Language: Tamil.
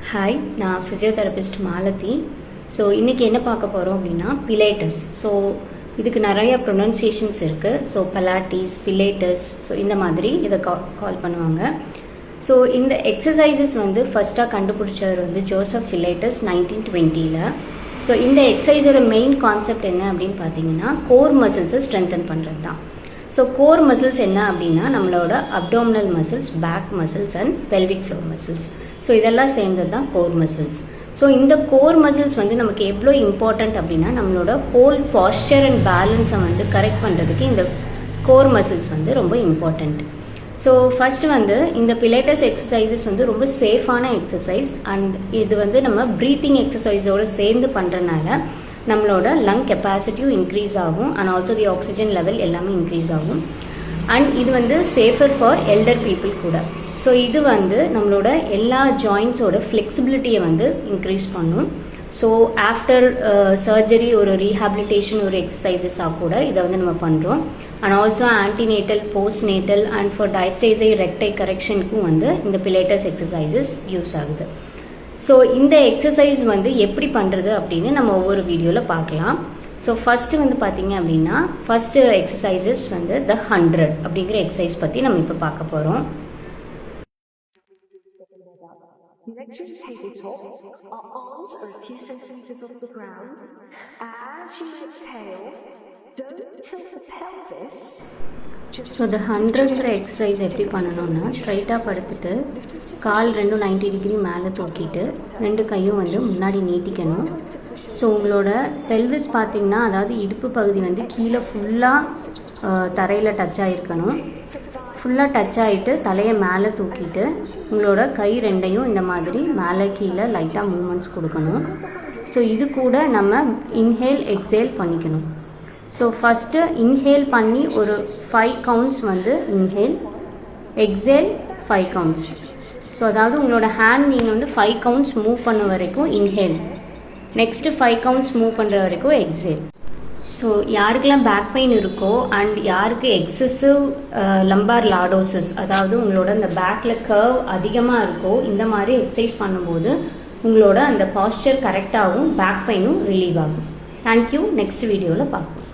ஹாய், நான் ஃபிசியோதெரபிஸ்ட் மாலதி. ஸோ இன்றைக்கி என்ன பார்க்க போகிறோம் அப்படின்னா பிலேட்டஸ். ஸோ இதுக்கு நிறைய ப்ரொனன்சியேஷன்ஸ் இருக்குது. ஸோ பலாட்டிஸ், பிலேட்டஸ், ஸோ இந்த மாதிரி இதை கால் பண்ணுவாங்க. ஸோ இந்த எக்ஸசைசஸ் ஃபஸ்ட்டாக கண்டுபிடிச்சவர் ஜோசப் பிலேட்டஸ் 1920. ஸோ இந்த எக்ஸசைஸோட மெயின் கான்செப்ட் என்ன அப்படின்னு பார்த்தீங்கன்னா கோர் மசில்ஸை ஸ்ட்ரென்தன் பண்ணுறது தான். ஸோ கோர் மசில்ஸ் என்ன அப்படின்னா நம்மளோட abdominal muscles, back muscles and pelvic floor muscles. So இதெல்லாம் சேர்ந்தது தான் கோர் மசில்ஸ். ஸோ இந்த கோர் மசில்ஸ் நமக்கு எவ்வளோ இம்பார்ட்டண்ட் அப்படின்னா நம்மளோட ஹோல் பாஸ்டர் அண்ட் பேலன்ஸை கரெக்ட் பண்ணுறதுக்கு இந்த கோர் மசில்ஸ் ரொம்ப இம்பார்ட்டண்ட். ஸோ ஃபஸ்ட்டு இந்த பிலேட்டஸ் எக்ஸசைசஸ் ரொம்ப சேஃபான எக்ஸசைஸ் அண்ட் இது நம்ம ப்ரீத்திங் எக்ஸசைஸோடு சேர்ந்து பண்ணுறதுனால நம்மளோட லங் கெப்பாசிட்டியும் இன்க்ரீஸ் ஆகும் and also the oxygen level எல்லாமே இன்க்ரீஸ் ஆகும். அண்ட் இது சேஃபர் ஃபார் எல்டர் பீப்புள் கூட. ஸோ இது நம்மளோட எல்லா ஜாயின்ஸோட ஃப்ளெக்சிபிலிட்டியை இன்க்ரீஸ் பண்ணும். ஸோ ஆஃப்டர் சர்ஜரி ஒரு ரீஹாபிலிட்டேஷன் ஒரு எக்ஸசைசஸாக கூட இதை நம்ம பண்ணுறோம். And also antenatal, postnatal and for டைஸ்டேசை ரெக்டை கரெக்ஷனுக்கும் இந்த பிலேட்டஸ் எக்ஸசைசஸ் யூஸ் ஆகுது. ஸோ இந்த எக்ஸசைஸ் எப்படி பண்ணுறது அப்படின்னு நம்ம ஒவ்வொரு வீடியோவில் பார்க்கலாம். ஸோ ஃபஸ்ட்டு பார்த்தீங்க அப்படின்னா ஃபஸ்ட்டு எக்ஸசைசஸ் த 100 அப்படிங்கிற எக்ஸசைஸ் பற்றி நம்ம இப்போ பார்க்க போகிறோம். Next to tabletop, our arms are a few centimeters off the ground. As you exhale, don't tilt the pelvis. So இந்த 100ங்கிற எக்ஸசைஸ் எப்படி பண்ணணும்னா ஸ்ட்ரைட்டாக படுத்துட்டு கால் 90 டிகிரி மேலே தூக்கிட்டு 2 கையும் முன்னாடி நீட்டிக்கணும். ஸோ உங்களோட பெல்விஸ் பார்த்திங்கன்னா அதாவது இடுப்பு பகுதி கீழே ஃபுல்லாக தரையில் டச் ஆகிருக்கணும். ஃபுல்லாக டச் ஆகிட்டு தலையை மேலே தூக்கிட்டு உங்களோட கை 2யும் இந்த மாதிரி மேலே கீழே லைட்டாக மூமெண்ட்ஸ் கொடுக்கணும். ஸோ இது கூட நம்ம இன்ஹேல் எக்ஸேல் பண்ணிக்கணும். ஸோ ஃபஸ்ட்டு இன்ஹேல் பண்ணி ஒரு 5 counts inhale, exhale 5 counts. So அதாவது உங்களோட ஹேண்ட் நீங்கள் 5 கவுண்ட்ஸ் மூவ் பண்ண வரைக்கும் இன்ஹேல், நெக்ஸ்ட்டு 5 கவுண்ட்ஸ் மூவ் பண்ணுற வரைக்கும் எக்ஸேல். ஸோ யாருக்கெல்லாம் பேக் பெயின் இருக்கோ அண்ட் யாருக்கு எக்ஸசிவ் லம்பார் லார்டோசிஸ், அதாவது உங்களோட அந்த பேக்கில் கர்வ் அதிகமாக இருக்கோ, இந்த மாதிரி எக்ஸசைஸ் பண்ணும்போது உங்களோட அந்த பாஸ்டர் கரெக்டாகவும் பேக் பெயினும் ரிலீவ் ஆகும். தேங்க்யூ. நெக்ஸ்ட் வீடியோவில் பார்ப்போம்.